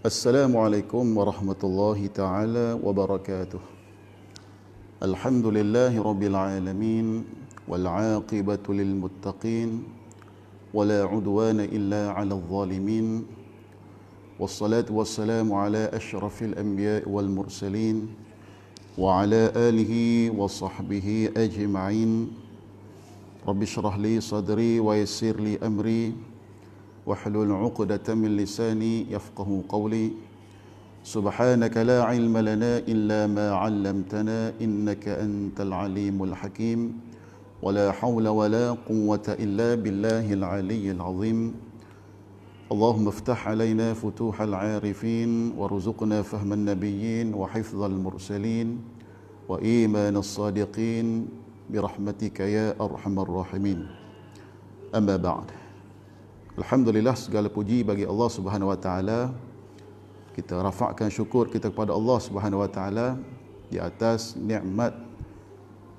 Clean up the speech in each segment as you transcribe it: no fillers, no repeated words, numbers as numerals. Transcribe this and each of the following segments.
Assalamualaikum warahmatullahi ta'ala wabarakatuh. Alhamdulillahi rabbil alamin, wal aqibatu lil muttaqin, wala udwana illa 'alal zalimin. Wassalatu wassalamu ala asyrafil anbiya'i wal mursalin wa ala alihi wa sahbihi ajma'in. Rabbi shrah li sadri wa yassir li amri wahlul 'uqdatam min lisani yafqahu qawli. Subhanaka la 'ilma lana illa ma 'allamtana innaka antal alimul hakim. Wala hawla wala quwwata illa billahil aliyyil azim. Allahumma iftah 'alaina futuhal 'arifin warzuqna fahman nabiyyin wa hifdzal mursalin wa imanas sadiqin birahmatika ya arhamar rahimin. Amma ba'd. Alhamdulillah, segala puji bagi Allah Subhanahu wa taala. Kita rafa'kan syukur kita kepada Allah Subhanahu wa taala di atas nikmat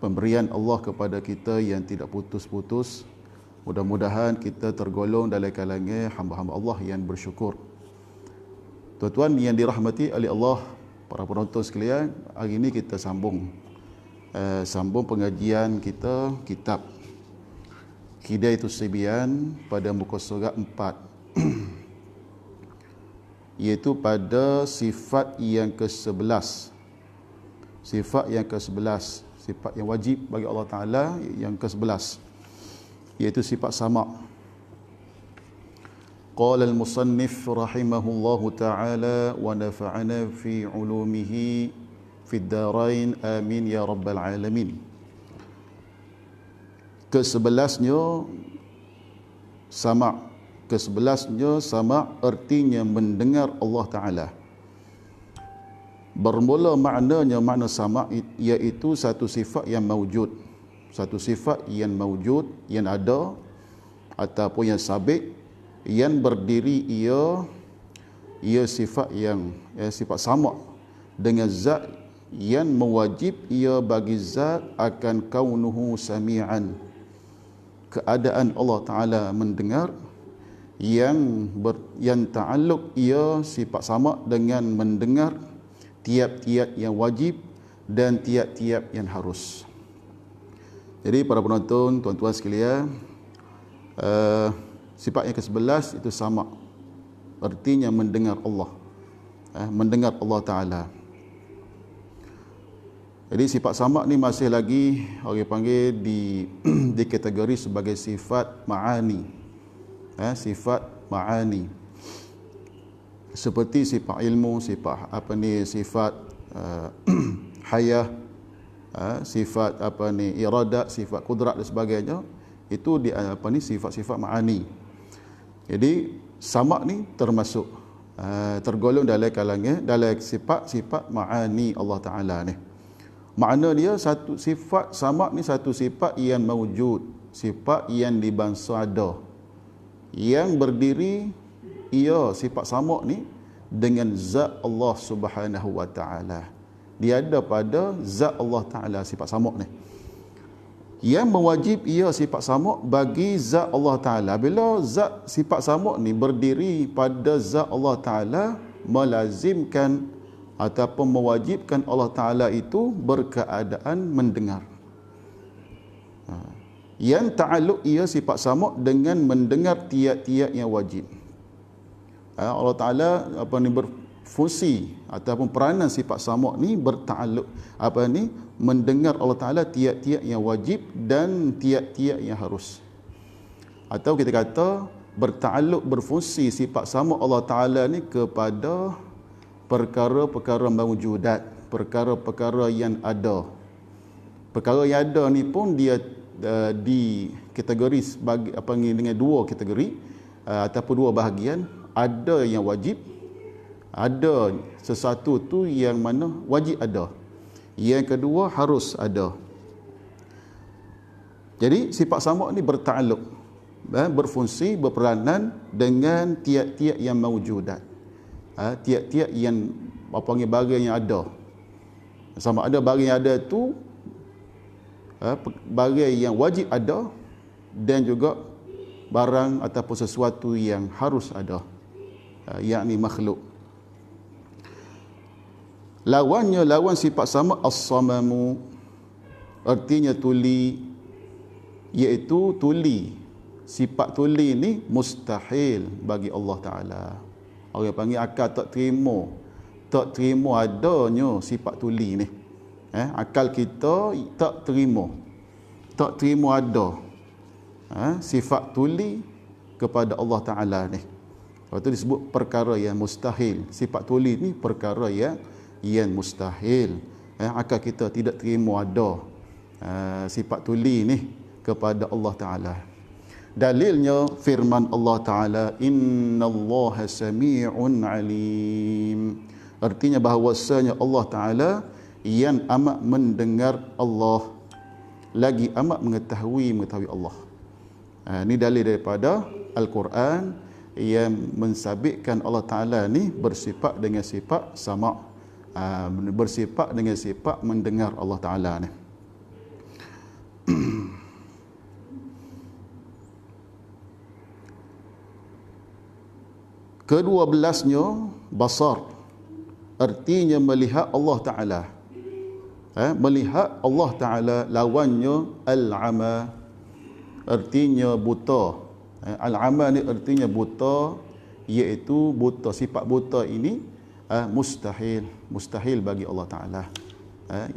pemberian Allah kepada kita yang tidak putus-putus. Mudah-mudahan kita tergolong dalam kalangan hamba-hamba Allah yang bersyukur. Tuan-tuan yang dirahmati oleh Allah, para penonton sekalian, hari ini kita sambung pengajian kita kitab Hidayatus Sibyan pada muka surat 4 iaitu pada sifat yang ke-11. Sifat yang ke-11, sifat yang wajib bagi Allah Ta'ala yang ke-11, iaitu sifat sama'. Qala al-musannif rahimahullahu ta'ala wa nafa'ana fi ulumihi fid darain amin ya rabbal alamin. Ke-11-nya sama'. Ke-11-nya sama' artinya mendengar Allah Ta'ala. Bermula maknanya, makna sama' iaitu satu sifat yang mawjud. Satu sifat yang mawjud, yang ada ataupun yang sabit, yang berdiri ia sifat yang sifat sama' dengan zat yang mewajib ia bagi zat akan kaunuhu sami'an. Keadaan Allah Ta'ala mendengar yang ta'alluq ia sifat sama dengan mendengar tiap-tiap yang wajib dan tiap-tiap yang harus. Jadi para penonton, tuan-tuan sekalian, sifat yang ke-11 itu sama, artinya mendengar Allah, mendengar Allah Ta'ala. Jadi sifat sama' ni masih lagi orang panggil di kategori sebagai sifat ma'ani. Sifat ma'ani. Seperti sifat ilmu, sifat hayah, sifat iradat, sifat kudrat dan sebagainya. Itu sifat-sifat ma'ani. Jadi sama' ni termasuk tergolong dalam kalangan dalam sifat-sifat ma'ani Allah Ta'ala ni. Makna dia satu sifat sama' ni satu sifat yang mawjud, sifat yang dibangsa ada, yang berdiri ia sifat sama' ni dengan zat Allah Subhanahu wa taala. Dia ada pada zat Allah Taala sifat sama' ni. Yang mewajib ia sifat sama' bagi zat Allah Taala. Bila zat sifat sama' ni berdiri pada zat Allah Taala, melazimkan ataupun mewajibkan Allah Ta'ala itu berkeadaan mendengar. Yang ta'alluq ia sifat sama' dengan mendengar tiap-tiap yang wajib. Allah Ta'ala berfungsi ataupun peranan sifat sama' ni berta'alluq mendengar Allah Ta'ala tiap-tiap yang wajib dan tiap-tiap yang harus. Atau kita kata berta'alluq, berfungsi sifat sama' Allah Ta'ala ni kepada perkara-perkara mawjudat, perkara-perkara yang ada. Perkara yang ada ni pun dia di kategori sebagai dengan dua kategori ataupun dua bahagian. Ada yang wajib, ada sesuatu tu yang mana wajib ada. Yang kedua harus ada. Jadi sifat sama' ni berta'alluq. berfungsi, berperanan dengan tiap-tiap yang mawjudat. Tiap-tiap yang apa panggil barang yang ada. Sama ada barang yang ada tu barang yang wajib ada, dan juga barang ataupun sesuatu yang harus ada, yakni makhluk. Lawan sifat sama as-samamu, artinya tuli, iaitu tuli. Sifat tuli ni mustahil bagi Allah Ta'ala. Orang panggil akal tak terima adanya sifat tuli ni. Akal kita tak terima ada sifat tuli kepada Allah Ta'ala ni. Sebab tu disebut perkara yang mustahil. Sifat tuli ni perkara yang mustahil. Akal kita tidak terima ada sifat tuli ni kepada Allah Ta'ala. Dalilnya firman Allah Ta'ala, innallaha sami'un alim. Artinya bahawasanya Allah Ta'ala yang amat mendengar Allah, lagi amat mengetahui Allah. Ini dalil daripada Al-Quran yang mensabitkan Allah Ta'ala ni bersifat dengan sifat sama', bersifat dengan sifat mendengar Allah Ta'ala ni. Kedua belasnya basar, artinya melihat Allah Ta'ala. Melihat Allah Ta'ala, lawannya al-ama, artinya buta. Al-ama ni artinya buta, iaitu buta. Sifat buta ini mustahil bagi Allah Ta'ala.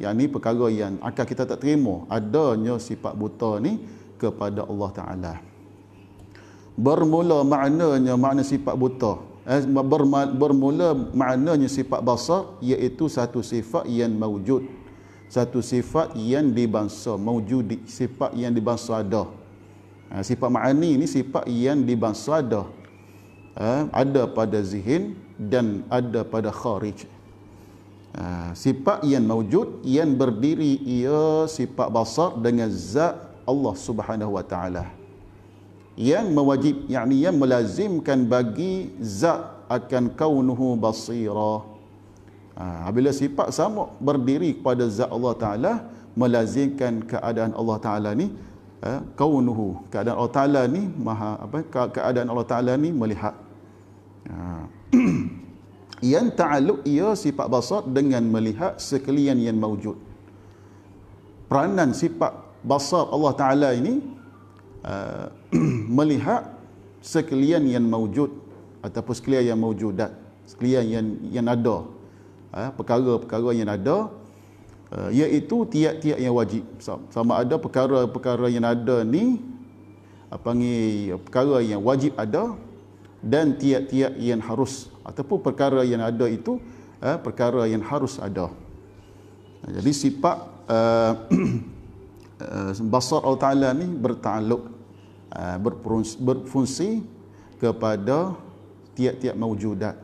Yang ni perkara yang akal kita tak terima adanya sifat buta ni kepada Allah Ta'ala. Bermula makna sifat buta, bermula maknanya sifat basar, iaitu satu sifat yang mawjud, satu sifat yang dibangsa, mawjud, sifat yang dibangsa ada. Sifat ma'ani ni sifat yang dibangsa ada pada zihin dan ada pada kharij. Sifat yang mawjud, yang berdiri, ia sifat basar dengan zat Allah Subhanahu wa Ta'ala, yang mewajib, yakni yang melazimkan bagi zat akan kaunuhu basira. Apabila sifat sama berdiri kepada zat Allah Ta'ala, melazimkan keadaan Allah Ta'ala ni kaunuhu, keadaan Allah Ta'ala ni keadaan Allah Ta'ala ni melihat. Yang ta'alluq ia sifat basar dengan melihat sekalian yang mawjud. Peranan sifat basar Allah Ta'ala ini melihat sekalian yang mawjud ataupun sekalian yang mawjudat, sekalian yang ada, perkara-perkara yang ada, iaitu tiap-tiap yang wajib. Sama ada perkara-perkara yang ada ni perkara yang wajib ada, dan tiap-tiap yang harus, ataupun perkara yang ada itu perkara yang harus ada. Jadi sifat basar Allah Ta'ala ni bertakluk, berfungsi kepada tiap-tiap mawjudat,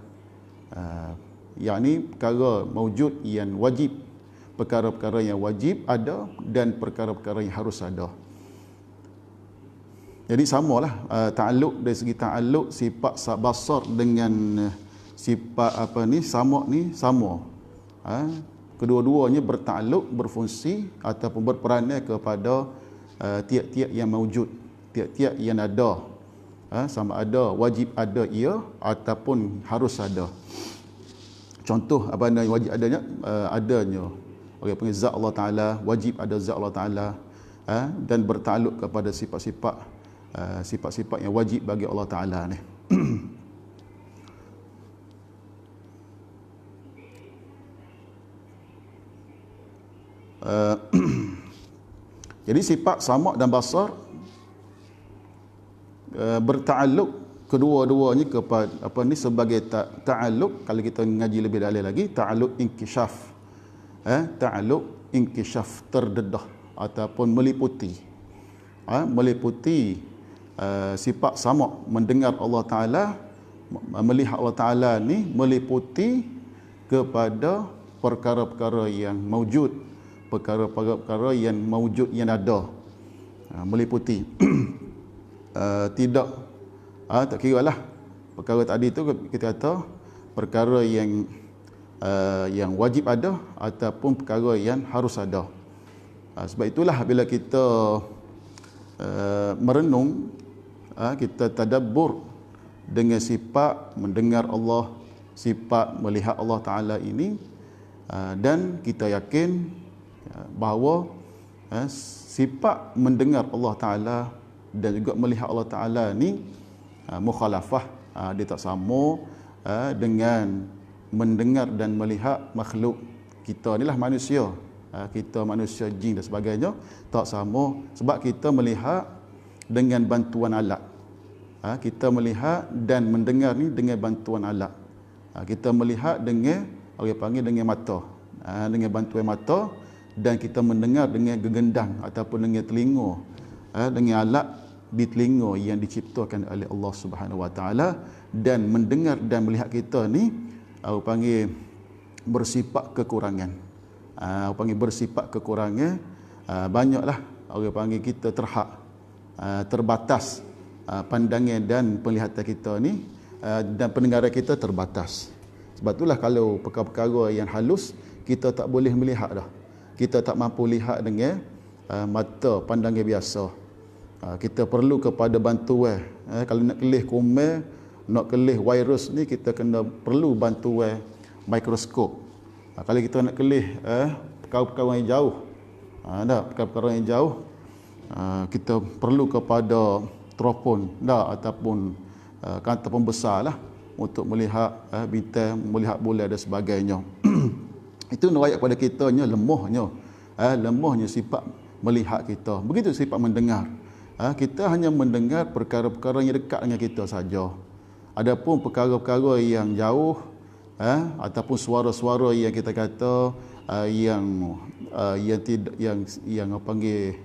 yakni perkara mawjud yang wajib, perkara-perkara yang wajib ada, dan perkara-perkara yang harus ada. Jadi samalah ta'alluq, dari segi ta'alluq sifat basar dengan sifat sama. Kedua-duanya bertakluk, berfungsi ataupun berperanan kepada tiap-tiap yang mawjud, tiap-tiap yang ada, sama ada wajib ada ia ataupun harus ada. Contoh apa yang wajib adanya orang panggil zat Allah Ta'ala, wajib ada zat Allah Ta'ala, dan bertakluk kepada sifat-sifat yang wajib bagi Allah Ta'ala ni. Jadi sifat sama' dan basar bertakluk kedua-duanya kepada sebagai ta'alluq. Kalau kita ngaji lebih dalam lagi, ta'alluq inkishaf, ta'alluq inkishaf, terdedah ataupun meliputi, sifat sama' mendengar Allah Ta'ala, melihat Allah Ta'ala ni meliputi kepada perkara-perkara yang mawjud, perkara-perkara yang mawjud yang ada, meliputi. tidak tak kira lah perkara tadi tu kita kata perkara yang wajib ada ataupun perkara yang harus ada. Sebab itulah bila kita merenung, kita tadabbur dengan sifat mendengar Allah, sifat melihat Allah Ta'ala ini, dan kita yakin bahawa sifat mendengar Allah Ta'ala dan juga melihat Allah Ta'ala ni mukhalafah, dia tak sama dengan mendengar dan melihat makhluk kita ni lah, manusia. Kita manusia, jin dan sebagainya tak sama, sebab kita melihat dengan bantuan alat. Kita melihat dan mendengar ni dengan bantuan alat. Kita melihat dengan, orang panggil dengan mata, dengan bantuan mata, dan kita mendengar dengan gegendang ataupun dengan telinga, dengan alat di telinga yang diciptakan oleh Allah Subhanahu Wa Taala. Dan mendengar dan melihat kita ni orang panggil bersifat kekurangan. Orang panggil bersifat kekurangan. Banyaklah orang panggil kita terbatas pandangan dan penglihatan kita ni, dan pendengaran kita terbatas. Sebab itulah kalau perkara-perkara yang halus kita tak boleh melihat dah. Kita tak mampu lihat dengan mata pandangan biasa. Kita perlu kepada bantuan. Kalau nak kelih kuman, nak kelih virus ni, kita perlu bantuan mikroskop. Kalau kita nak kelih perkara-perkara yang jauh, perkara-perkara yang jauh, kita perlu kepada teropon ataupun kanta pembesar lah untuk melihat bintang, melihat bulan dan sebagainya. Itu nerayak pada kitanya lemahnya sifat melihat kita. Begitu sifat mendengar. Kita hanya mendengar perkara-perkara yang dekat dengan kita saja. Adapun perkara-perkara yang jauh, ataupun suara-suara yang kita kata yang tidak, yang apa panggil,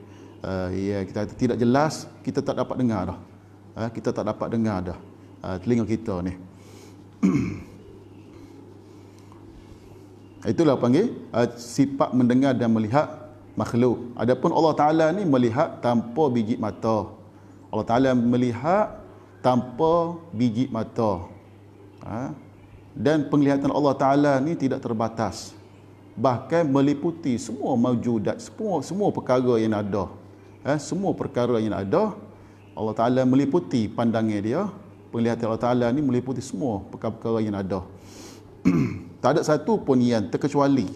yang kita kata tidak jelas, kita tak dapat dengar dah. Kita tak dapat dengar dah telinga kita ni. Itulah panggil sifat mendengar dan melihat makhluk. Adapun Allah Ta'ala ni melihat tanpa biji mata. Allah Ta'ala melihat tanpa biji mata. Dan penglihatan Allah Ta'ala ni tidak terbatas. Bahkan meliputi semua maujudat, semua perkara yang ada. Semua perkara yang ada, Allah Ta'ala meliputi pandangan dia. Penglihatan Allah Ta'ala ni meliputi semua perkara-perkara yang ada. Tak ada satu pun yang terkecuali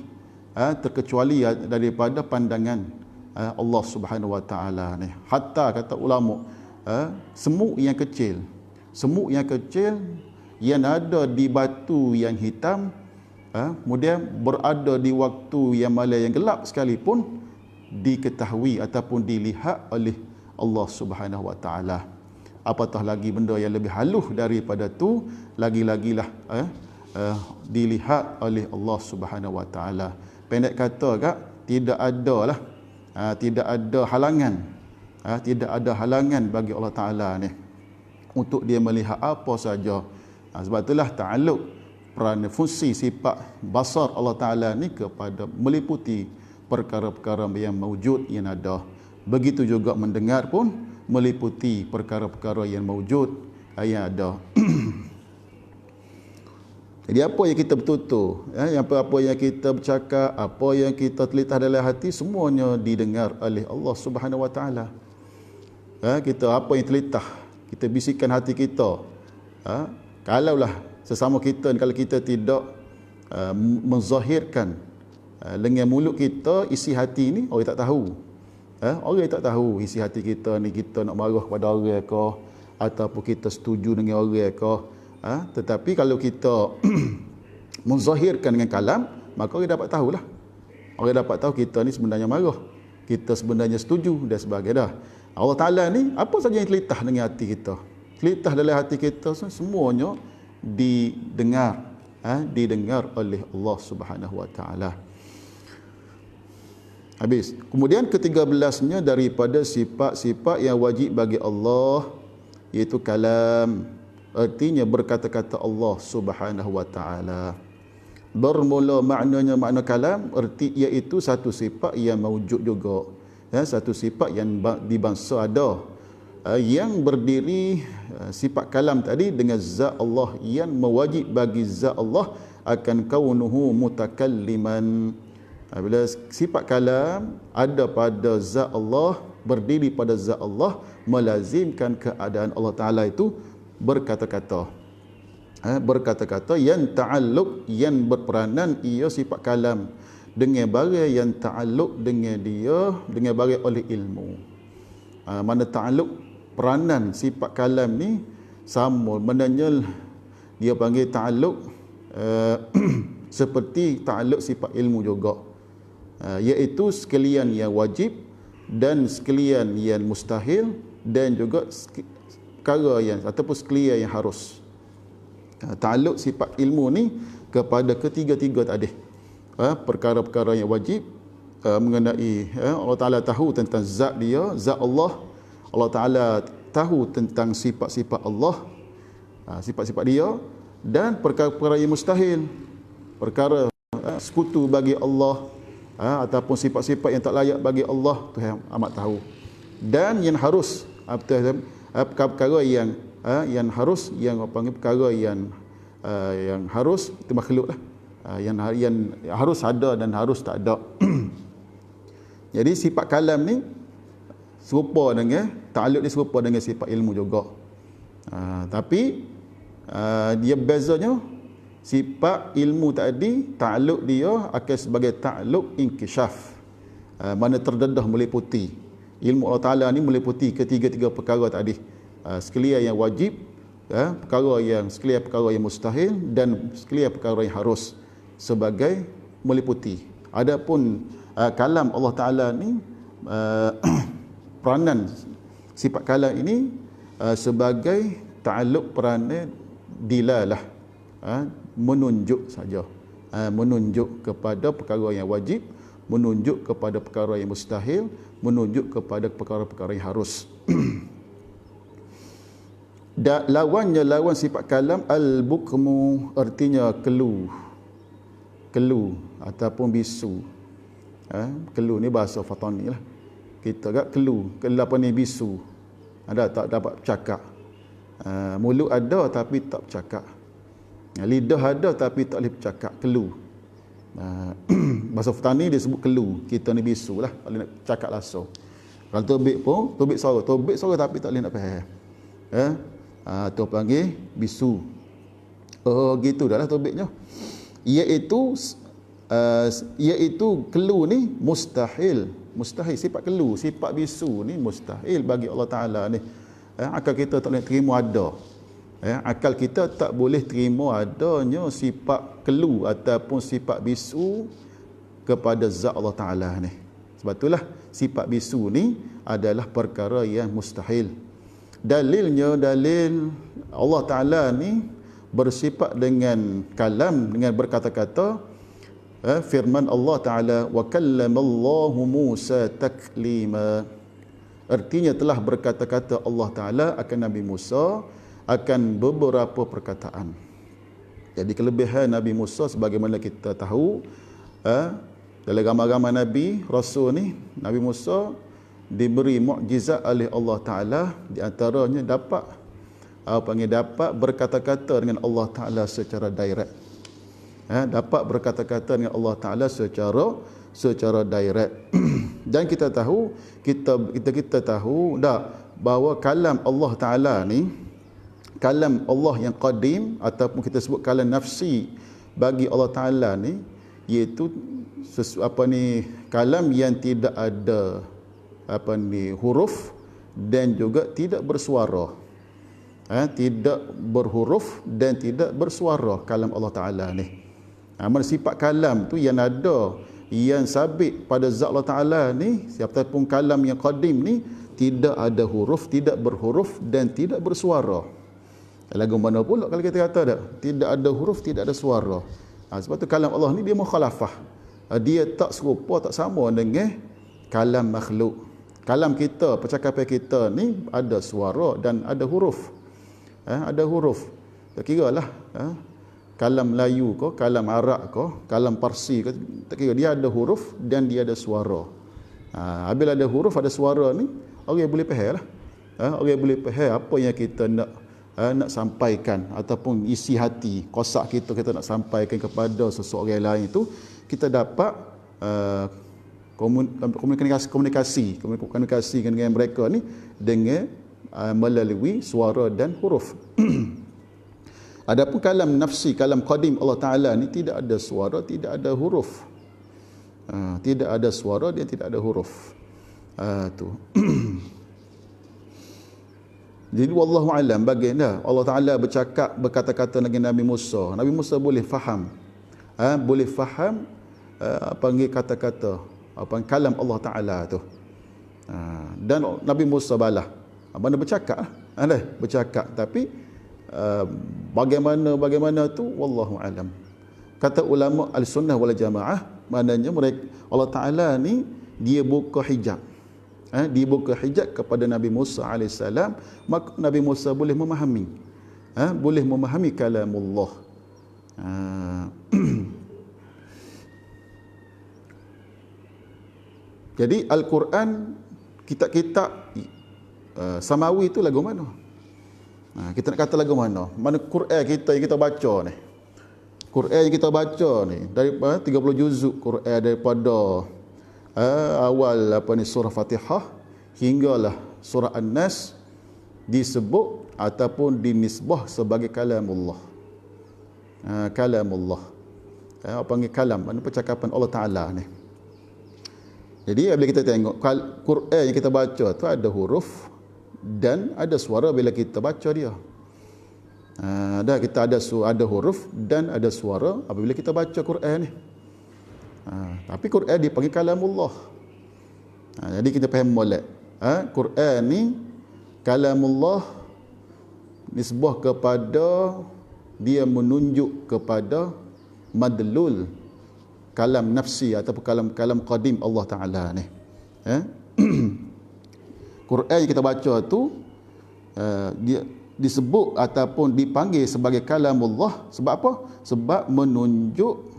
daripada pandangan Allah Subhanahu Wa Ta'ala ni. Hatta kata ulama, semut yang kecil yang ada di batu yang hitam, kemudian berada di waktu yang malam yang gelap sekalipun, diketahui ataupun dilihat oleh Allah Subhanahu Wa Ta'ala. Apatah lagi benda yang lebih halus daripada tu, lagi-lagilah dilihat oleh Allah Subhanahu Wa Ta'ala. Pendek kata tidak ada halangan bagi Allah Ta'ala ni untuk dia melihat apa saja. Sebab itulah ta'alluq peranan fungsi sifat basar Allah Ta'ala ni kepada meliputi perkara-perkara yang mawjud yang ada. Begitu juga mendengar pun meliputi perkara-perkara yang mawjud yang ada. Jadi apa yang kita bertutur, apa yang kita bercakap, apa yang kita telitah dalam hati, semuanya didengar oleh Allah Subhanahu Wa Ta'ala. Kita apa yang telitah, kita bisikkan hati kita. Kalaulah sesama kita, kalau kita tidak menzahirkan dengan mulut kita isi hati ni, orang tak tahu. Orang tak tahu isi hati kita ni, kita nak marah kepada orang ke, ataupun kita setuju dengan orang ke. Tetapi kalau kita menzahirkan dengan kalam, maka orang dapat tahulah. Orang dapat tahu kita ni sebenarnya marah, kita sebenarnya setuju dan sebagainya. Allah Ta'ala ni apa saja yang terlitah dengan hati kita, terlitah dalam hati kita, semuanya didengar oleh Allah Subhanahu Wa Ta'ala. Habis. Kemudian ke-13-nya daripada sifat-sifat yang wajib bagi Allah, iaitu kalam. Artinya berkata-kata Allah Subhanahu Wa Ta'ala. Bermula maknanya makna kalam, iaitu satu sifat yang mawujud juga. Satu sifat yang di bangsa ada. yang berdiri sifat kalam tadi dengan zat Allah yang mewajib bagi zat Allah akan kaunuhu mutakalliman. Bila sifat kalam ada pada zat Allah, berdiri pada zat Allah, melazimkan keadaan Allah Ta'ala itu berkata-kata. Berkata-kata yang ta'alluq, yang berperanan ia sifat kalam dengan barang yang ta'alluq dengan dia, dengan barang oleh ilmu. Mana ta'alluq, peranan sifat kalam ni sama, maknanya dia panggil ta'alluq seperti ta'alluq sifat ilmu juga, iaitu sekalian yang wajib dan sekalian yang mustahil dan juga perkara yang ataupun sekalian yang harus. Ta'alluq sifat ilmu ni kepada ketiga-tiga tadi. Perkara-perkara yang wajib mengenai Allah Ta'ala tahu tentang zat dia, zat Allah. Allah Ta'ala tahu tentang sifat-sifat Allah, sifat-sifat dia, dan perkara-perkara yang mustahil, perkara sekutu bagi Allah, ataupun sifat-sifat yang tak layak bagi Allah, Tuhan amat tahu. Dan yang harus, perkara yang harus, yang panggil perkara yang harus itu makhluk lah, yang harus ada dan harus tak ada. Jadi sifat kalam ni serupa dengan ta'alluq dia serupa dengan sifat ilmu juga. Tapi dia bezanya sifat ilmu tadi ta'alluq dia akan sebagai ta'alluq inkishaf, mana terdedah meliputi. Ilmu Allah Ta'ala ni meliputi ketiga-tiga perkara tadi, sekalian yang wajib, sekalian perkara yang mustahil, dan sekalian perkara yang harus, sebagai meliputi. Adapun kalam Allah Ta'ala ni peranan sifat kalam ini sebagai ta'alluq peranan dilalah, menunjuk saja, menunjuk kepada perkara yang wajib, menunjuk kepada perkara yang mustahil, menunjuk kepada perkara-perkara yang harus. Dan lawan sifat kalam al-bukmu, artinya kelu ataupun bisu. Kelu ni bahasa Fatani lah. Kita kat kelu apa ni, bisu. Ada tak dapat bercakap. Mulut ada tapi tak bercakap. Lidah ada tapi tak boleh bercakap, kelu. Bahasa Fatani dia sebut kelu. Kita ni bisu lah, tak boleh nak cakap langsung. Kalau tobik pun, tobik suara tapi tak boleh nak faham. Tu panggil bisu. Gitu dah lah tobiknya. Iaitu kelu ni mustahil, sifat kelu, sifat bisu ni mustahil bagi Allah Ta'ala ni. Akal kita tak boleh terima ada. Akal kita tak boleh terima adanya sifat kelu ataupun sifat bisu kepada zat Allah Ta'ala ni. Sebab itulah sifat bisu ni adalah perkara yang mustahil. Dalilnya, dalil Allah Ta'ala ni bersifat dengan kalam, dengan berkata-kata. Firman Allah Ta'ala, wa kallamallahu Musa taklima, artinya telah berkata-kata Allah Ta'ala akan Nabi Musa akan beberapa perkataan. Jadi kelebihan Nabi Musa sebagaimana kita tahu, dalam ramai-ramai Nabi Rasul ni, Nabi Musa diberi mukjizat oleh Allah Ta'ala, di antaranya dapat berkata-kata dengan Allah Ta'ala secara direct. Dapat berkata-kata dengan Allah Ta'ala secara direct. Dan kita tahu dah bahawa kalam Allah Ta'ala ni, kalam Allah yang qadim ataupun kita sebut kalam nafsi bagi Allah Ta'ala ni, iaitu kalam yang tidak ada huruf dan juga tidak bersuara. Tidak berhuruf dan tidak bersuara kalam Allah Ta'ala ni. Sifat kalam tu yang ada, yang sabit pada zat Allah Ta'ala ni, siapapun kalam yang qadim ni, tidak ada huruf, tidak berhuruf dan tidak bersuara. Lagu mana pula kalau kita kata tidak ada huruf, tidak ada suara. Sebab tu kalam Allah ni dia mukhalafah. Dia tak serupa, tak sama dengan kalam makhluk. Kalam kita, percakapan kita ni ada suara dan ada huruf. Ada huruf. Tak kira lah. Kalam Melayu ke, kalam Arab ke, kalam Parsi ke, tak kira, dia ada huruf dan dia ada suara. Bila ada huruf, ada suara ni, orang boleh faham lah. orang boleh faham apa yang kita nak sampaikan ataupun isi hati kosak kita nak sampaikan kepada seseorang lain itu, kita dapat komunikasi dengan mereka ni dengan melalui suara dan huruf. Adapun kalam nafsi, kalam qadim Allah Ta'ala ni tidak ada suara, tidak ada huruf. Tidak ada suara, dia tidak ada huruf. Tu. Jadi wallahu alam, bagaimana Allah Ta'ala berkata-kata dengan Nabi Musa. Nabi Musa boleh faham. Boleh faham panggil kata-kata kalam Allah Ta'ala tu. Dan Nabi Musa balah. Mana bercakap bercakap, tapi bagaimana tu wallahu alam. Kata ulama al-sunnah wal jamaah, maknanya mereka Allah Ta'ala ni dia buka hijab. Dia buka hijab kepada Nabi Musa AS, maka Nabi Musa boleh memahami. Boleh memahami kalamullah. Jadi Al-Quran, kitab-kitab samawi itu lagu mana? Kita nak kata lagu mana? Mana Quran kita yang kita baca ni? Quran yang kita baca ni daripada 30 juzuk Quran, daripada awal surah Fatihah hinggalah surah An-Nas disebut ataupun dinisbah sebagai kalamullah. Kalamullah. Panggil kalam, mana percakapan Allah Ta'ala ni. Jadi bila kita tengok Quran yang kita baca tu ada huruf dan ada suara bila kita baca dia. Kita ada huruf dan ada suara apabila kita baca Quran ni. Tapi Quran dipanggil kalamullah. Jadi kita faham molek. Quran ni kalamullah nisbah kepada, dia menunjuk kepada madlul kalam nafsi ataupun kalam qadim Allah Ta'ala ni. Quran yang kita baca tu dia disebut ataupun dipanggil sebagai kalamullah sebab apa? Sebab menunjuk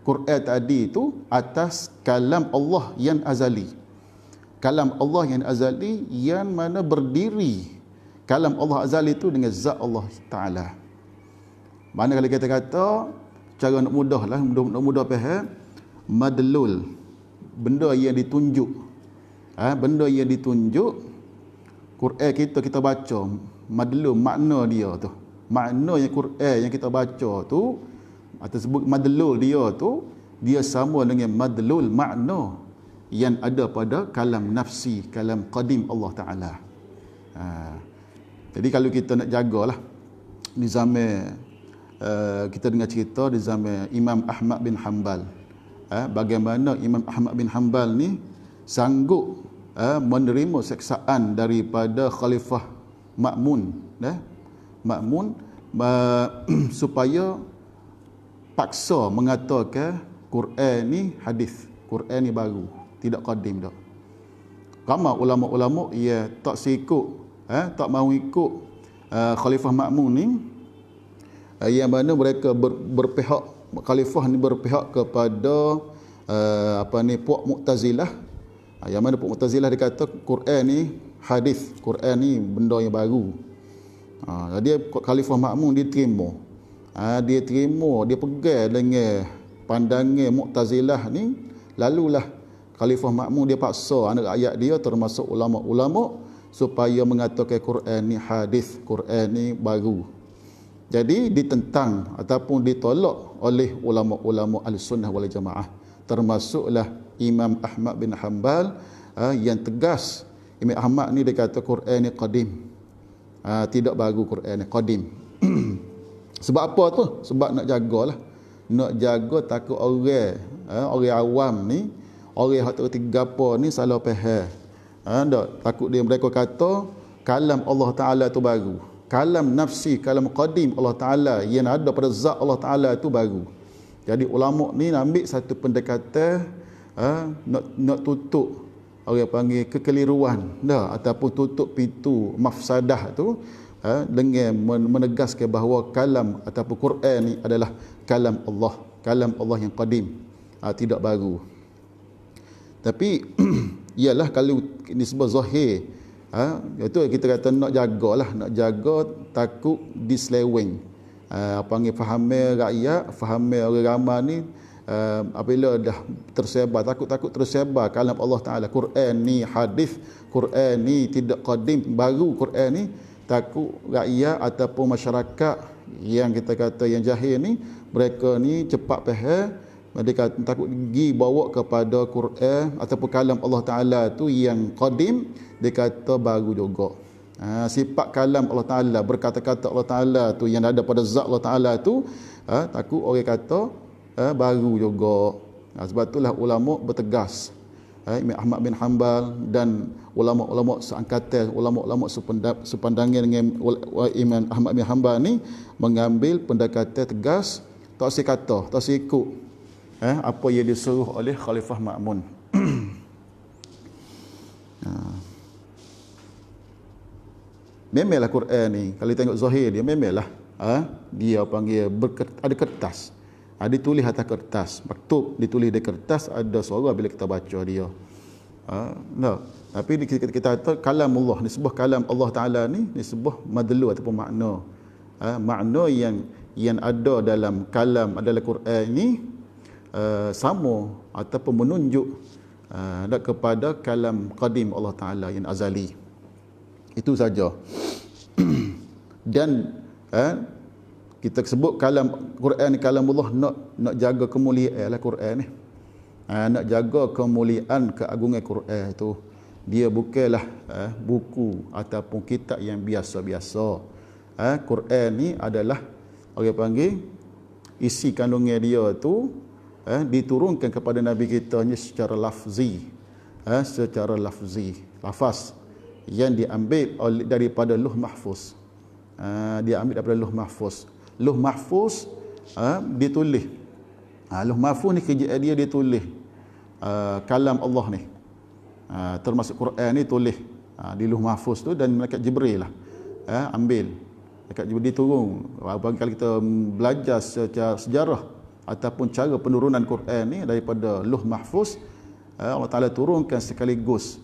Quran tadi itu atas kalam Allah yang azali. Kalam Allah yang azali yang mana berdiri. Kalam Allah azali itu dengan zat Allah Ta'ala. Mana kalau kita kata cara nak mudah faham, madlul, benda yang ditunjuk. Benda yang ditunjuk, Quran kita baca, madlul makna dia tu. Makna yang Quran yang kita baca tu atau sebut madlul dia tu, dia sama dengan madlul makna yang ada pada kalam nafsi, kalam qadim Allah Ta'ala. Jadi kalau kita nak jagalah di zaman kita dengar cerita di zaman Imam Ahmad bin Hanbal, bagaimana Imam Ahmad bin Hanbal ni sanggup menerima seksaan daripada Khalifah Ma'mun, supaya paksa mengatakan Quran ni hadis, Quran ni baru, tidak qadim dah. Ramai ulama-ulama ia tak tak mahu ikut Khalifah Ma'mun ni, yang mana mereka berpihak, khalifah ni berpihak kepada puak Mu'tazilah. Yang mana puak Mu'tazilah dia kata Quran ni hadis, Quran ni benda yang baru. Jadi Khalifah Ma'mun dia terima. Dia pegang dengan pandangan Mu'tazilah ni, lalulah Khalifah Ma'mun dia paksa anak rakyat dia termasuk ulama-ulama supaya mengatakan Quran ni hadis, Quran ni baru. Jadi ditentang ataupun ditolak oleh ulama-ulama Ahlussunnah wal Jamaah, termasuklah Imam Ahmad bin Hanbal yang tegas. Imam Ahmad ni dia kata Quran ni qadim, tidak baru, Quran ni qadim. Sebab apa tu? Sebab nak jagalah, nak jaga takut orang awam ni, orang yang tak reti gapo ni salah faham. Takut mereka kata kalam Allah Ta'ala tu baru, kalam nafsi, kalam qadim Allah Ta'ala yang ada pada zat Allah Ta'ala itu baru. Jadi ulama ni nak ambil satu pendekatan nak tutup, orang panggil kekeliruan ataupun tutup pintu mafsadah tu, dengan menegaskan bahawa kalam ataupun Quran ni adalah kalam Allah yang qadim, tidak baru. Tapi ialah kalau nisbah zahir Itu kita kata nak jagalah, nak jaga takut diseleweng. Panggil fahami rakyat, fahami orang ramai ni, apabila dah tersebar, takut tersebar kalam Allah Ta'ala, Quran ni hadis, Quran ni tidak qadim, baru Quran ni, takut rakyat ataupun masyarakat yang kita kata yang jahil ni, mereka ni cepat faham, mereka takut pergi bawa kepada Quran ataupun kalam Allah Ta'ala tu yang qadim, dia kata baru juga. Sifat kalam Allah Ta'ala, berkata-kata Allah Ta'ala tu yang ada pada zat Allah Ta'ala tu, takut orang kata baru juga. Sebab itulah ulama bertegas, Imam Ahmad bin Hanbal dan ulama-ulama seangkatan, ulama-ulama sepandangan dengan Imam Ahmad bin Hanbal ni mengambil pendekatan tegas, tak sekata, tak ikut apa yang disuruh oleh Khalifah Ma'mun. Memanglah Quran ni kalau tengok zahir dia memanglah dia panggil ada kertas. Ditulis atas kertas, maktub ditulis di kertas, ada suara bila kita baca dia. Tapi kita kata kalam Allah ni, sebuah kalam Allah Taala ni sebuah madlu ataupun makna. Makna yang ada dalam kalam adalah Quran ni sama ataupun menunjuk kepada kalam qadim Allah Taala yang azali. Itu saja. Dan kita sebut kalam Quran ni kalam Allah, nak jaga kemuliaan lah Quran ni. Nak jaga kemuliaan keagungan Quran itu, dia bukanlah buku ataupun kitab yang biasa-biasa. Quran ni adalah orang panggil isi kandungan dia tu diturunkan kepada Nabi kita ni secara lafzi, lafaz yang diambil daripada Lauh Mahfuz. Diambil daripada Lauh Mahfuz. Lauh Mahfuz ditulis. Lauh Mahfuz ni kerja dia ditulis kalam Allah ni. Termasuk Quran ni tulis di Lauh Mahfuz tu, dan malaikat Jibril lah ambil. Malaikat Jibril diturun. Kalau kita belajar secara sejarah ataupun cara penurunan Quran ni daripada Lauh Mahfuz, Allah Ta'ala turunkan sekaligus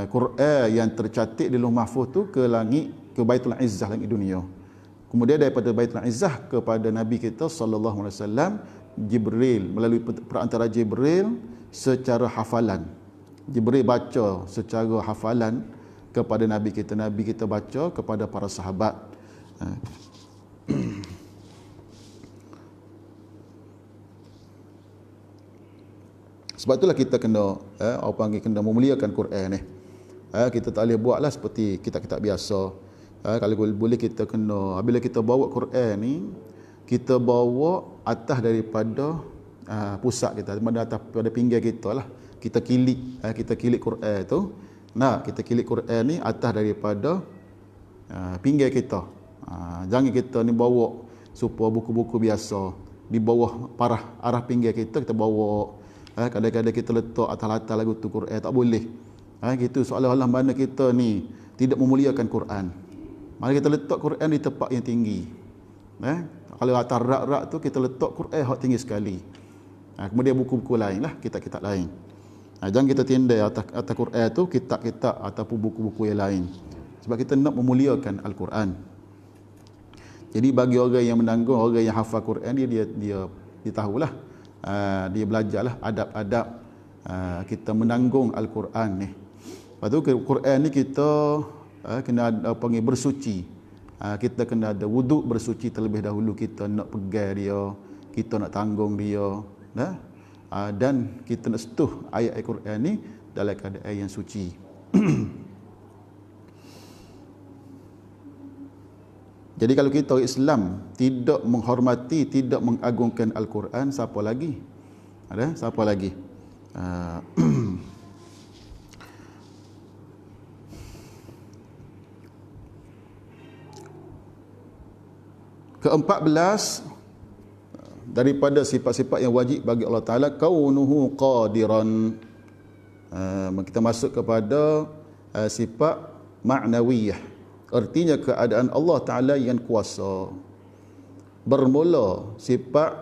Quran yang tercatat di Lauh Mahfuz tu ke langit, ke Baitul Izzah, langit dunia. Kemudian daripada Baitul Izzah kepada Nabi kita sallallahu alaihi wasallam, Jibril, melalui perantara Jibril secara hafalan. Jibril baca secara hafalan kepada Nabi kita baca kepada para sahabat. Sebab itulah kita kena orang panggil kena memuliakan Quran ni. Kita tak boleh buatlah seperti kitab-kitab biasa. Kalau boleh kita kena, bila kita bawa Quran ni, kita bawa atas daripada pusat kita, atas pada pinggir kita lah. Kita kilik Quran tu. Kita kilik Quran ni atas daripada pinggir kita. Jangan kita ni bawa supaya buku-buku biasa di bawah arah pinggir kita bawa. Kadang-kadang kita letak atas-atas lagu tu Quran, tak boleh. Gitu seolah-olah mana kita ni tidak memuliakan Quran. Mari kita letak Quran di tempat yang tinggi. Kalau atas rak-rak tu kita letak Quran hak tinggi sekali. Kemudian buku-buku lain lah, kitab-kitab lain. Jangan kita tindai atas Quran tu kitab-kitab ataupun buku-buku yang lain. Sebab kita nak memuliakan Al-Quran. Jadi bagi orang yang menanggung, orang yang hafal Quran, dia tahulah. Dia belajarlah adab-adab kita menanggung Al-Quran ni. Lepas tu Quran ni kita kena panggil bersuci. Kita kena ada wuduk bersuci terlebih dahulu. Kita nak pegang dia, kita nak tanggung dia, dan kita nak sentuh ayat Al-Quran ni dalam keadaan yang suci. Jadi kalau kita orang Islam tidak menghormati, tidak mengagungkan Al-Quran, siapa lagi? Siapa lagi? Ke-14 daripada sifat-sifat yang wajib bagi Allah Ta'ala, kaunuhu qadiran. Kita masuk kepada sifat ma'nawiyah. Artinya keadaan Allah Ta'ala yang kuasa. Bermula sifat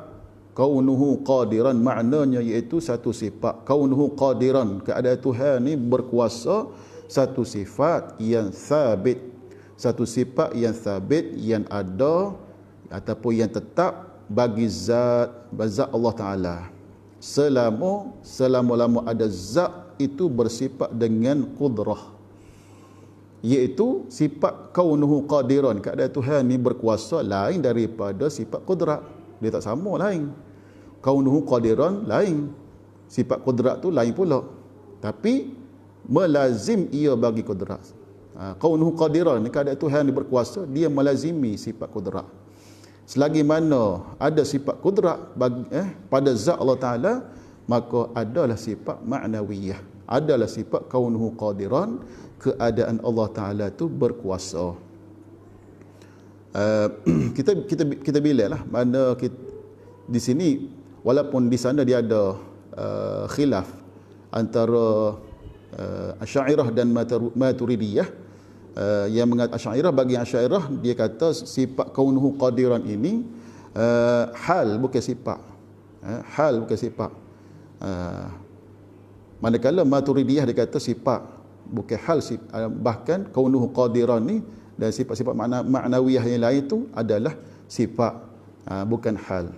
kaunuhu qadiran, maknanya iaitu satu sifat kaunuhu qadiran, keadaan Tuhan ni berkuasa satu sifat yang sabit, satu sifat yang sabit, yang ada ataupun yang tetap bagi zat Allah Ta'ala. Selama-lama ada zat itu bersifat dengan qudrah, iaitu sifat kaunuhu qadiran, keadaan Tuhan ni berkuasa, lain daripada sifat qudrat. Dia tak sama, lain. Kaunuhu qadiran lain, sifat qudrat tu lain pula, tapi melazim ia bagi qudrat. Kaunuhu qadiran, keadaan Tuhan ni berkuasa, dia melazimi sifat qudrat. Selagi mana ada sifat qudrat pada zat Allah Ta'ala, maka adalah sifat ma'nawiyah, adalah sifat kaunuhu qadiran, keadaan Allah Ta'ala tu berkuasa. Kita bilang lah, mana di sini, walaupun di sana dia ada khilaf antara Asy'ariyah dan Maturidiyah. Yang mengatakan Asy'ariyah, bagi Asy'ariyah dia kata sifat kaunuhu qadiran ini hal bukan sifat. Hal bukan sifat. Manakala Maturidiyah dia kata sifat bukan hal, bahkan kaunuhu qadiran ni dan sifat-sifat ma'nawiyah yang lain itu adalah sifat, bukan hal.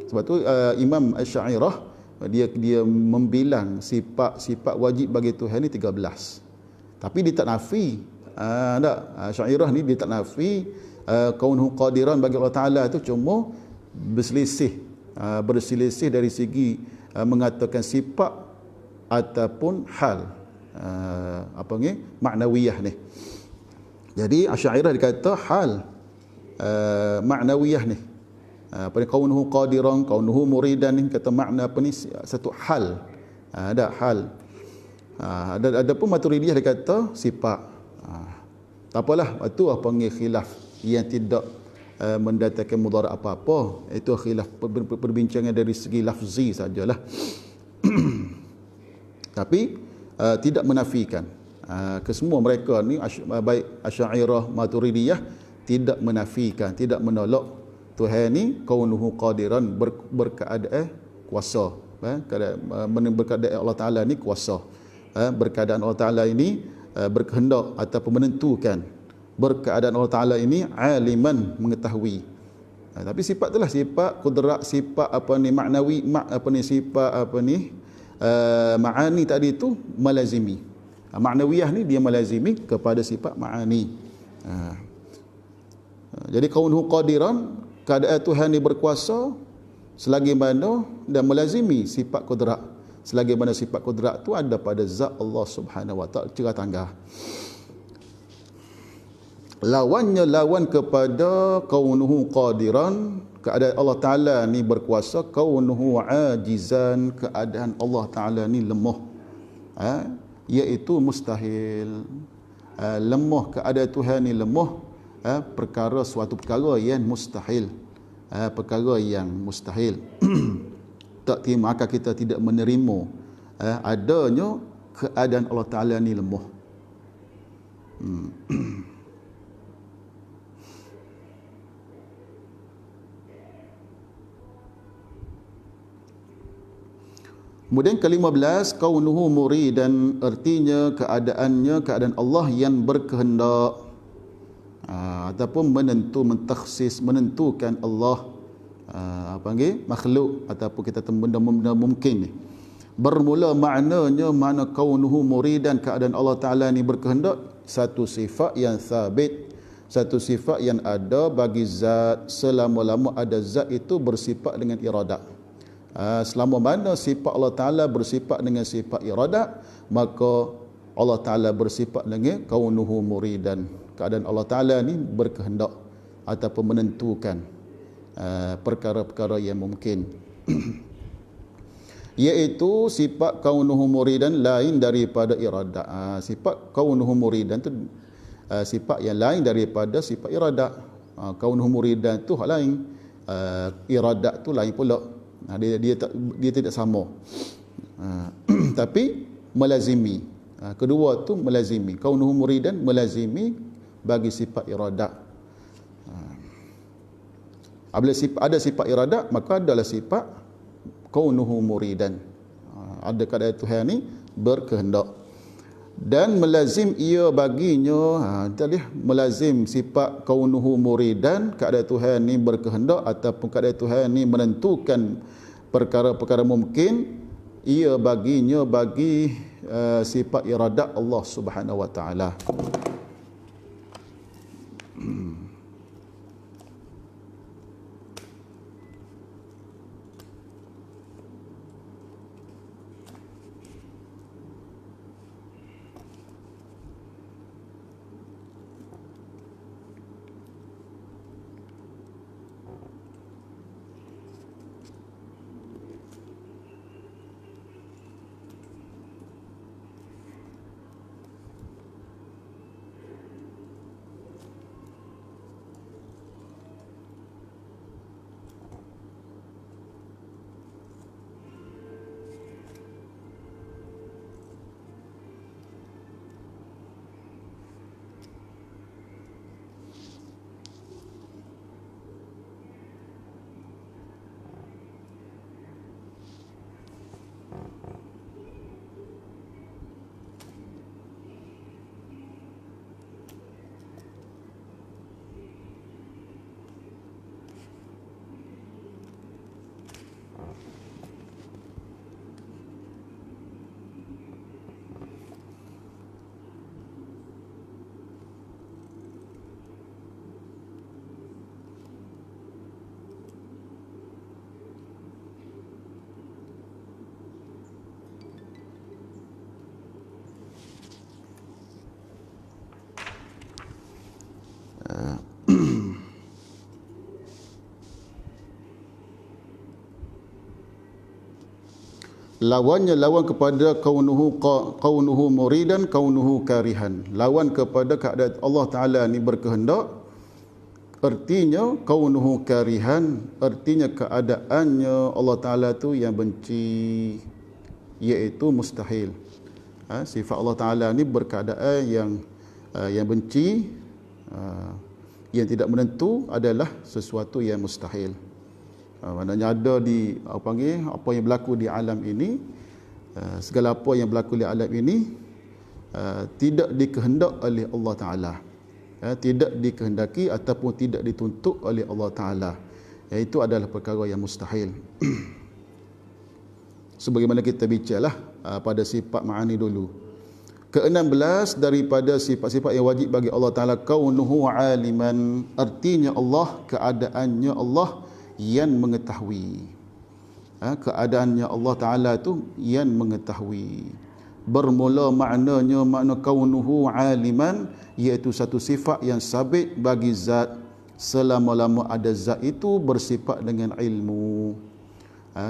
Sebab tu Imam Asy'ariyah dia membilang sifat wajib bagi Tuhan ni 13. Tapi dia tak nafi. Asy'ariyah ni dia tak nafi kaunuhu qadiran bagi Allah Ta'ala tu, cuma berselisih dari segi mengatakan sifat ataupun hal, ma'nawiyah ni. Jadi Asy'ariyah dikata hal ma'nawiyah ni, kaunuhu qadiran, kaunuhu muridan ni kata makna satu hal. Ada hal. Ada pun Maturidiyah dia kata sifat. Tak apalah, itu panggil khilaf yang tidak mendatangkan mudarat apa-apa. Itu khilaf perbincangan dari segi lafzi sajalah. Tapi tidak menafikan. Kesemua mereka ni, baik Asy'ariyah, Maturidiyah, tidak menafikan, tidak menolak Tuhan ni kaunuhu qadiran, berkeadaan kuasa. Berkeadaan Allah Ta'ala ni kuasa. Berkeadaan Allah Ta'ala ini berkehendak ataupun menentukan. Berkeadaan Allah Ta'ala ini aliman, mengetahui. Tapi sifat itulah sifat qudrat, sifat ma'nawi, sifat ma'ani tadi itu melazimi. Ma'nawiyah ni dia melazimi kepada sifat ma'ani. Jadi kaunuhu qadiran, keadaan Tuhan ni berkuasa, selagi mana dan melazimi sifat qudrat, selagi mana sifat qudrat tu ada pada zat Allah Subhanahu wa Ta'ala, cerah tangga. Lawannya lawan kepada kaunuhu qadiran, keadaan Allah Ta'ala ni berkuasa, kaunuhu ajizan, keadaan Allah Ta'ala ni lemah, iaitu mustahil. Lemah, keadaan Tuhan ni lemah, suatu perkara yang mustahil, perkara yang mustahil. Tak terima, maka kita tidak menerima adanya keadaan Allah Ta'ala ni lemah. Kemudian ke-15, kaunuhu muridan, artinya keadaan Allah yang berkehendak, ataupun mentakhsis, menentukan Allah, makhluk ataupun kita benda-benda mungkin ni. Bermula maknanya, mana kaunuhu muridan, keadaan Allah Ta'ala ni berkehendak, satu sifat yang sabit, satu sifat yang ada bagi zat. Selama-lama ada zat itu bersifat dengan iradat. Selama mana sifat Allah Ta'ala bersifat dengan sifat iradat, maka Allah Ta'ala bersifat dengan kaunuhu muridan, keadaan Allah Ta'ala ni berkehendak ataupun menentukan perkara-perkara yang mungkin. Iaitu sifat kaunuhu muridan lain daripada iradat. Sifat kaunuhu muridan tu sifat yang lain daripada sifat iradat. Kaunuhu muridan tu hal lain, iradat tu lain pula. Dia tidak sama. Tapi melazimi. Kedua tu melazimi. Kaunuhu muridan melazimi bagi sifat iradat. Apabila ada sifat iradat, maka adalah sifat kaunuhu muridan. Ada keadaan Tuhan ni berkehendak. Dan melazim ia baginya, tadi melazim sifat kaunuhu muridan, keadaan Tuhan ni berkehendak ataupun keadaan Tuhan ni menentukan perkara-perkara mungkin, ia baginya bagi sifat iradat Allah Subhanahu wa taala. Lawannya lawan kepada kaunuhu muridan, kaunuhu karihan. Lawan kepada keadaan Allah Ta'ala ni berkehendak, artinya kaunuhu karihan, artinya keadaannya Allah Ta'ala tu yang benci, iaitu mustahil. Sifat Allah Ta'ala ni berkeadaan yang benci, yang tidak menentu adalah sesuatu yang mustahil. Maknanya ada di apa yang berlaku di alam ini, segala apa yang berlaku di alam ini tidak dikehendak oleh Allah Ta'ala, tidak dikehendaki ataupun tidak dituntut oleh Allah Ta'ala, iaitu adalah perkara yang mustahil. Sebagaimana kita bicaralah pada sifat ma'ani dulu. Ke-16 daripada sifat-sifat yang wajib bagi Allah Ta'ala, kaunuhu aliman, artinya Allah, keadaannya Allah yang mengetahui. Keadaannya Allah Ta'ala itu yang mengetahui. Bermula maknanya, makna kaunuhu aliman, iaitu satu sifat yang sabit bagi zat. Selama-lama ada zat itu bersifat dengan ilmu.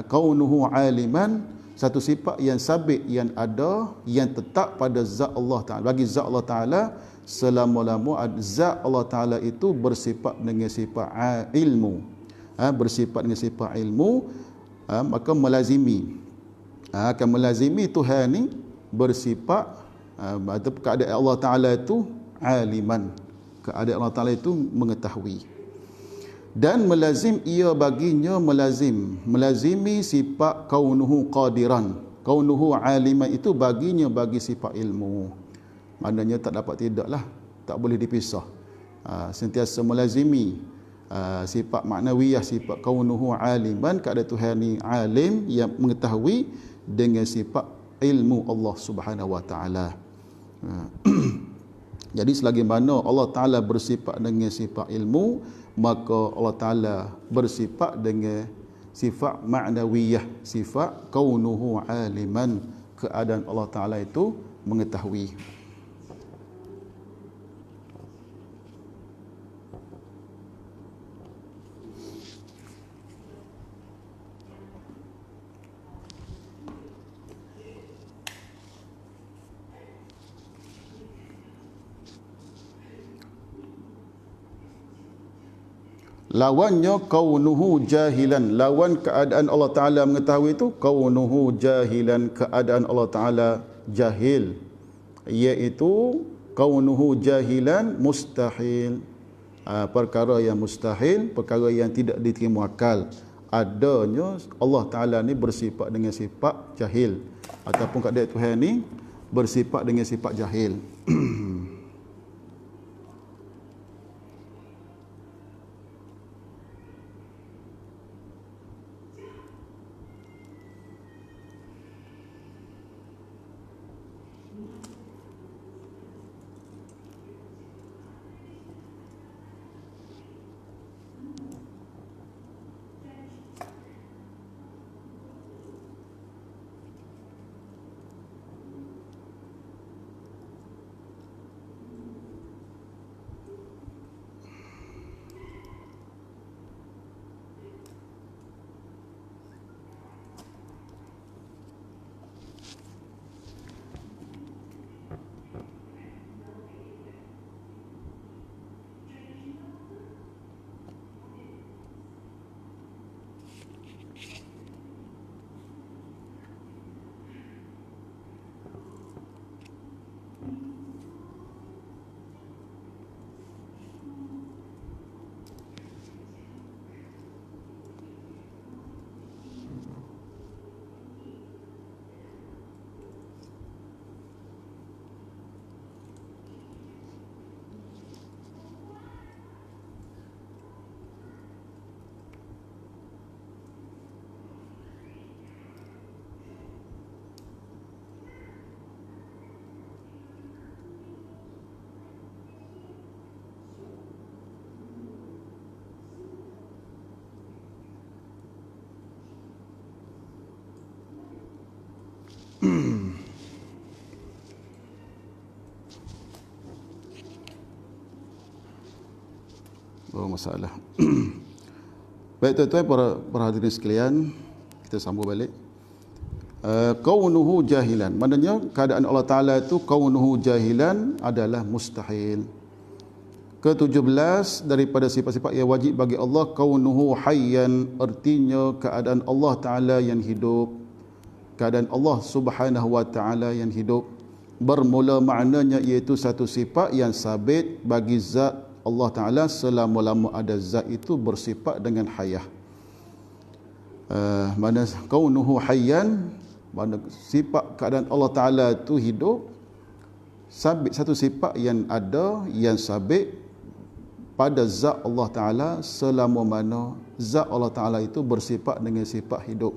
Kaunuhu aliman, satu sifat yang sabit, yang ada, yang tetap pada zat Allah Ta'ala. Bagi zat Allah Ta'ala, selama-lama zat Allah Ta'ala itu bersifat dengan sifat ilmu. Bersifat dengan sifat ilmu, maka melazimi, akan melazimi Tuhan ni bersifat, keadaan Allah Ta'ala itu aliman, keadaan Allah Ta'ala itu mengetahui. Dan melazim ia baginya melazimi sifat kaunuhu qadiran, kaunuhu aliman itu baginya bagi sifat ilmu. Maknanya tak dapat tidaklah, tak boleh dipisah, sentiasa melazimi sifat maknawiyah, sifat kaunuhu aliman, keadaan Tuhan ni alim, yang mengetahui, dengan sifat ilmu Allah Subhanahu wa taala. Jadi selagi mana Allah Taala bersifat dengan sifat ilmu, maka Allah Taala bersifat dengan sifat maknawiyah, sifat kaunuhu aliman, keadaan Allah Taala itu mengetahui. Lawannya kaunuhu jahilan, lawan keadaan Allah Ta'ala mengetahui itu kaunuhu jahilan, keadaan Allah Ta'ala jahil, iaitu kaunuhu jahilan mustahil, perkara yang mustahil, perkara yang tidak diterima akal. Adanya Allah Ta'ala ni bersifat dengan sifat jahil, ataupun keadaan Tuhan ni bersifat dengan sifat jahil. Masalah. Baik tuan-tuan, para hadirin sekalian, kita sambung balik. Kaunuhu jahilan, maknanya keadaan Allah Ta'ala itu kaunuhu jahilan adalah mustahil. Ke-17 daripada sifat-sifat yang wajib bagi Allah, kaunuhu hayyan, artinya keadaan Allah Ta'ala yang hidup, keadaan Allah Subhanahu wa Ta'ala yang hidup. Bermula maknanya iaitu satu sifat yang sabit bagi zat Allah Ta'ala selama-lama ada zat itu bersifat dengan hayah. Mana kaunuhu hayyan, mana sifat keadaan Allah Ta'ala itu hidup, sabit, satu sifat yang ada, yang sabit pada zat Allah Ta'ala selama mana zat Allah Ta'ala itu bersifat dengan sifat hidup.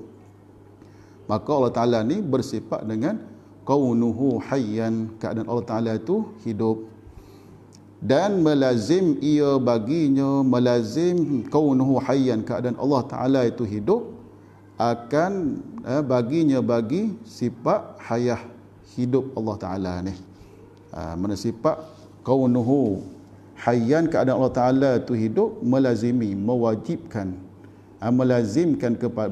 Maka Allah Ta'ala ni bersifat dengan kaunuhu hayyan, keadaan Allah Ta'ala itu hidup. Dan melazim ia baginya, melazim kaunuhu hayyan, keadaan Allah Ta'ala itu hidup, akan baginya bagi sifat hayah, hidup Allah Ta'ala ni. Mana sifat kaunuhu hayyan, keadaan Allah Ta'ala itu hidup, melazimi, mewajibkan, melazimkan kepada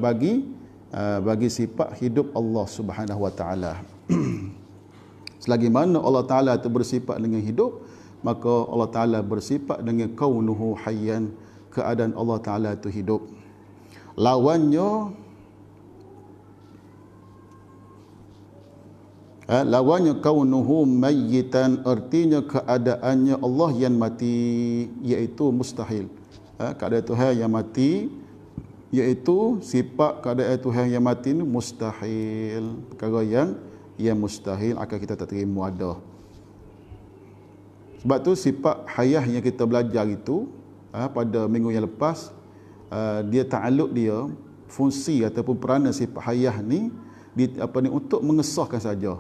bagi sifat hidup Allah Subhanahu wa Ta'ala. Selagi mana Allah Ta'ala itu bersifat dengan hidup, maka Allah Ta'ala bersifat dengan kaunuhu hayyan, keadaan Allah Ta'ala itu hidup. Lawannya kaunuhu mayyitan, artinya keadaannya Allah yang mati, iaitu mustahil. Keadaan Tuhan yang mati, iaitu sifat keadaan Tuhan yang mati ini mustahil. Perkara yang mustahil akan kita tak terima ada. Sebab tu sifat hayah yang kita belajar itu pada minggu yang lepas, dia ta'alluq dia, fungsi ataupun peranan sifat hayah ni untuk mengesahkan saja,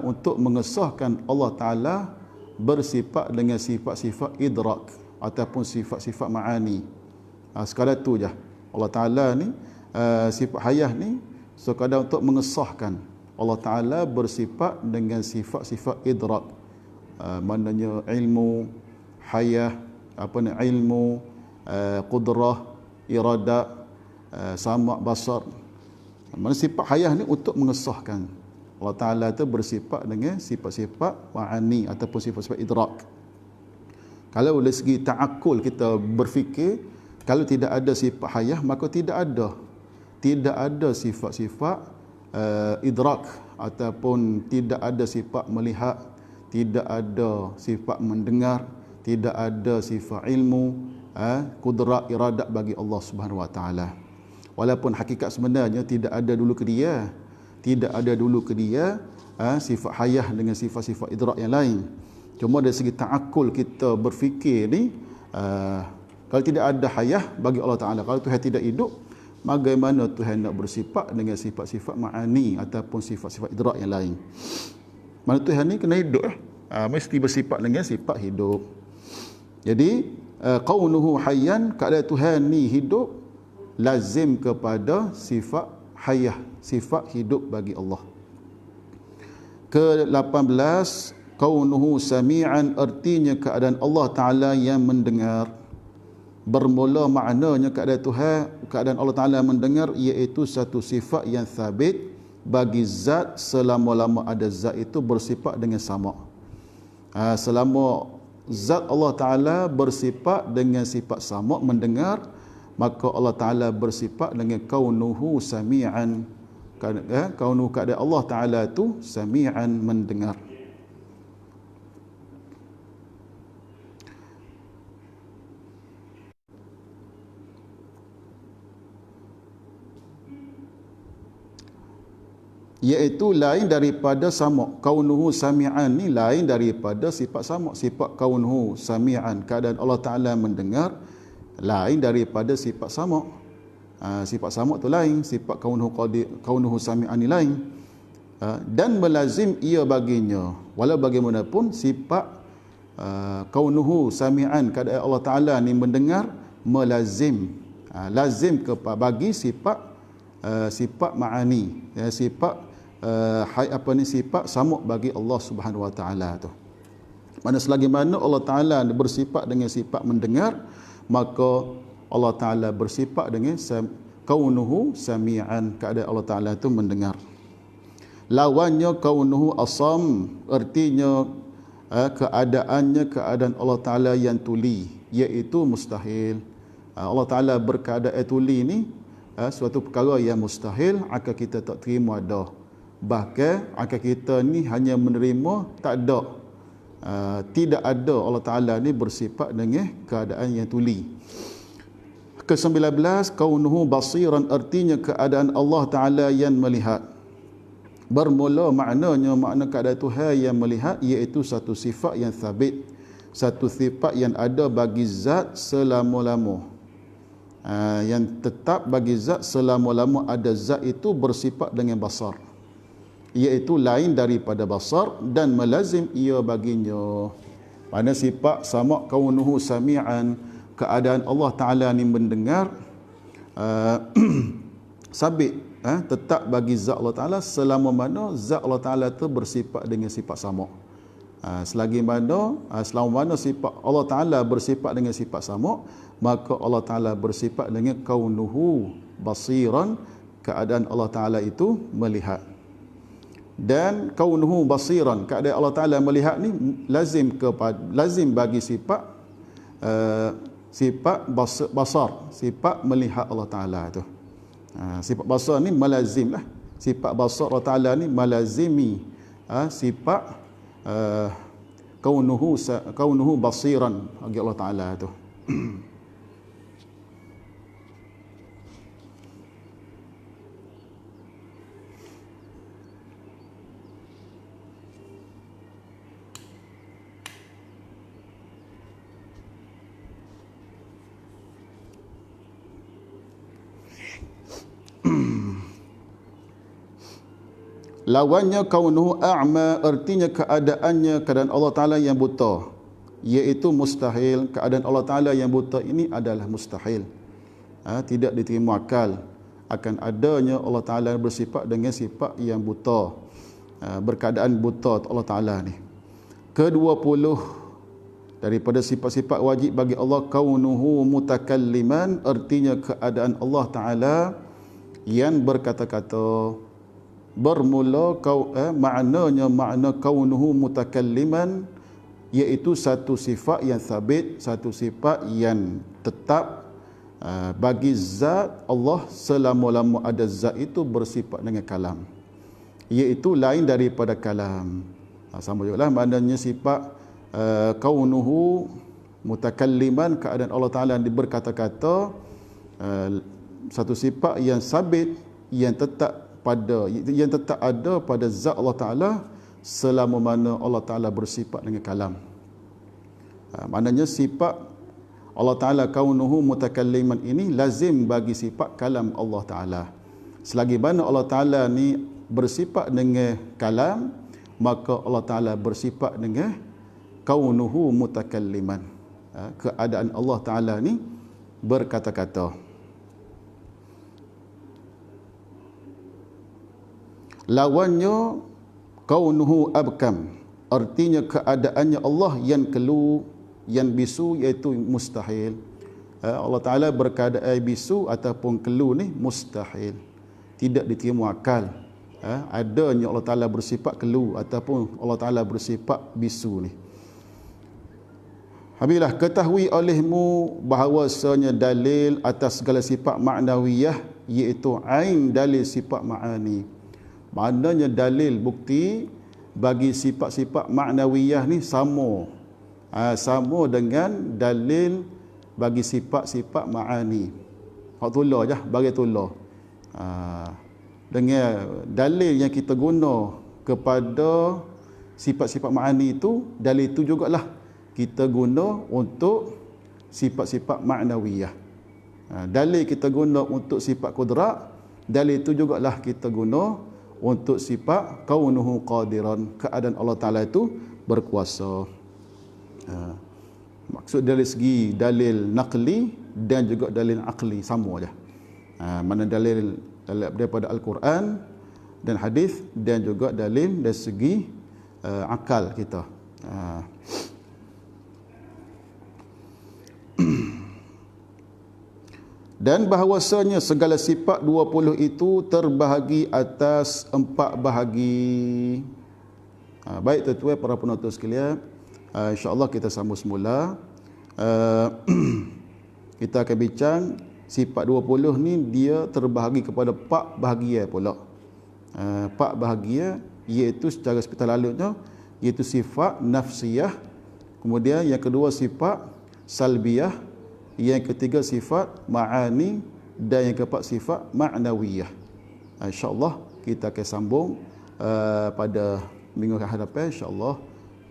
untuk mengesahkan Allah Ta'ala bersifat dengan sifat-sifat idrak ataupun sifat-sifat ma'ani. Sekadar tu je. Allah Ta'ala ni sifat hayah ni sekadar untuk mengesahkan Allah Ta'ala bersifat dengan sifat-sifat idrak. Maknanya ilmu, hayah, ilmu, qudrah, iradah, sama' basar. Mana sifat hayah ni untuk mengesahkan Allah Ta'ala itu bersifat dengan sifat-sifat ma'ani ataupun sifat-sifat idrak. Kalau dari segi ta'akul kita berfikir, kalau tidak ada sifat hayah, maka tidak ada sifat-sifat idrak, ataupun tidak ada sifat melihat, tidak ada sifat mendengar, tidak ada sifat ilmu, kudrat, iradat bagi Allah Subhanahu wa Ta'ala. Walaupun hakikat sebenarnya tidak ada dulu ke dia, tidak ada dulu ke dia sifat hayah dengan sifat-sifat idrak yang lain. Cuma dari segi ta'akul kita berfikir ni, kalau tidak ada hayah bagi Allah Ta'ala, kalau Tuhan tidak hidup, bagaimana Tuhan nak bersifat dengan sifat-sifat ma'ani ataupun sifat-sifat idrak yang lain? Mana Tuhan ni kena hidup, mesti bersifat dengan sifat hidup. Jadi kaunuhu hayyan, keadaan Tuhan ni hidup, lazim kepada sifat hayah, sifat hidup bagi Allah. Ke-18, kaunuhu sami'an, artinya keadaan Allah Ta'ala yang mendengar. Bermula maknanya keadaan Allah Ta'ala mendengar, iaitu satu sifat yang sabit bagi zat selama-lama ada zat itu bersifat dengan sama. Selama zat Allah Ta'ala bersifat dengan sifat sama mendengar, maka Allah Ta'ala bersifat dengan kaunuhu sami'an. Kaunuhu, keadaan Allah Ta'ala itu sami'an, mendengar. Iaitu lain daripada sama. Kaunuhu sami'an ni lain daripada sifat sama. Sifat kaunuhu sami'an, keadaan Allah Ta'ala mendengar, lain daripada sifat sama. Sifat sama tu lain, sifat kaunuhu sami'an ni lain. Dan melazim ia baginya, walau bagaimanapun sifat kaunuhu sami'an, keadaan Allah Ta'ala ni mendengar, melazim, lazim bagi sifat sifat ma'ani, sifat sifat sama bagi Allah Subhanahu wa Ta'ala tu. Mana selagi mana Allah Ta'ala bersifat dengan sifat mendengar, maka Allah Ta'ala bersifat dengan kaunuhu sami'an, keadaan Allah Ta'ala itu mendengar. Lawannya kaunuhu asam, artinya keadaan Allah Ta'ala yang tuli, iaitu mustahil. Allah Ta'ala berkeadaan tuli ni suatu perkara yang mustahil, akal kita tak terima dah. Bahkan akal kita ni hanya menerima tak ada, tidak ada Allah Ta'ala ni bersifat dengan keadaan yang tuli. Ke-19, kaunuhu basiran, artinya keadaan Allah Ta'ala yang melihat. Bermula makna keadaan Tuhan yang melihat, iaitu satu sifat yang sabit, satu sifat yang ada bagi zat selama-lama, yang tetap bagi zat selama-lama ada zat itu bersifat dengan basar, iaitu lain daripada basar, dan melazim ia baginya. Mana sifat sama kaunuhu sami'an, keadaan Allah Ta'ala ni mendengar, sabit, tetap bagi zat Allah Ta'ala selama mana zat Allah Ta'ala tu bersifat dengan sifat sama. Selama mana sifat Allah Ta'ala bersifat dengan sifat sama, maka Allah Ta'ala bersifat dengan kaunuhu basiran, keadaan Allah Ta'ala itu melihat. Dan kaunuhu basiran, keadaan Allah Ta'ala melihat ni lazim bagi sifat sifat basar, sifat melihat Allah Ta'ala tu. Sifat basar ni melazim lah. Sifat basar Allah Ta'ala ni melazimi sifat kaunuhu basiran bagi Allah Ta'ala tu. Lawannya kaunuhu a'ma, artinya keadaan Allah Ta'ala yang buta, iaitu mustahil. Keadaan Allah Ta'ala yang buta ini adalah mustahil, tidak diterima akal akan adanya Allah Ta'ala bersifat dengan sifat yang buta, berkeadaan buta Allah Ta'ala ni. Ke-20, daripada sifat-sifat wajib bagi Allah, kaunuhu mutakalliman, artinya keadaan Allah Ta'ala yang berkata-kata. Bermula makna kaunuhu mutakalliman, iaitu satu sifat yang sabit, satu sifat yang tetap bagi zat Allah selama-lama ada zat itu bersifat dengan kalam, iaitu lain daripada kalam. Sama juga lah maknanya sifat kaunuhu mutakalliman, keadaan Allah Ta'ala berkata-kata, satu sifat yang sabit, yang tetap pada yang tetap ada pada zat Allah Taala selama mana Allah Taala bersifat dengan kalam. Maknanya sifat Allah Taala kaunuhu mutakalliman ini lazim bagi sifat kalam Allah Taala. Selagi mana Allah Taala ni bersifat dengan kalam, maka Allah Taala bersifat dengan kaunuhu mutakalliman. Keadaan Allah Taala ni berkata-kata. Lawannya kaunuhu abkam, artinya keadaannya Allah yang kelu, yang bisu, iaitu mustahil. Allah Ta'ala berkeadaan bisu ataupun kelu ni mustahil, tidak diterima akal. Adanya Allah Ta'ala bersifat kelu ataupun Allah Ta'ala bersifat bisu ni. Habilah ketahui olehmu bahawasanya dalil atas segala sifat ma'nawiyah, iaitu ain dalil sifat ma'ani. Maknanya dalil bukti bagi sifat-sifat ma'nawiyah ni sama. Sama dengan dalil bagi sifat-sifat ma'ani. Hak tulah je, bagi tulah. Dengan dalil yang kita guna kepada sifat-sifat ma'ani itu, dalil itu jugalah kita guna untuk sifat-sifat ma'nawiyah. Dalil kita guna untuk sifat kudrat, dalil itu jugalah kita guna untuk sifat kaunuhu qadiran, keadaan Allah Ta'ala itu berkuasa. Maksud dari segi dalil naqli dan juga dalil aqli sama je. Mana dalil daripada Al-Quran dan hadis dan juga dalil dari segi akal kita. Dan bahawasanya segala sifat 20 itu terbahagi atas 4 bahagi. Baik tuan-tuan para penonton sekalian, insya-Allah kita sambung semula. Kita akan bincang sifat 20 ni dia terbahagi kepada 4 bahagian pula. 4 bahagian iaitu secara seperti lalunya, iaitu sifat nafsiyah, kemudian yang kedua sifat salbiyah, yang ketiga sifat ma'ani, dan yang keempat sifat ma'nawiyah. InsyaAllah kita akan sambung pada minggu hadapan, insyaAllah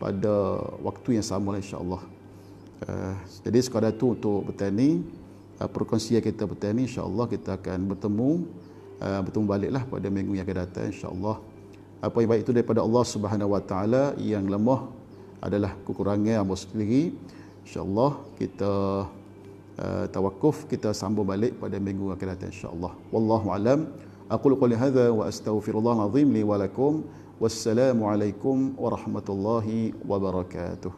pada waktu yang sama, insyaAllah. Jadi sekadar itu untuk petani, perkongsian kita petani, insyaAllah kita akan bertemu baliklah pada minggu yang akan datang, insyaAllah. Apa yang baik itu daripada Allah Subhanahu Wa Taala, yang lemah adalah kekurangan hamba sendiri. InsyaAllah kita tawakuf, kita sambung balik pada minggu akan datang, insyaAllah. Wallahu alam. Aqulu qouli hadza wa astaghfirullahal azim li wa lakum. Wassalamu alaikum warahmatullahi wabarakatuh.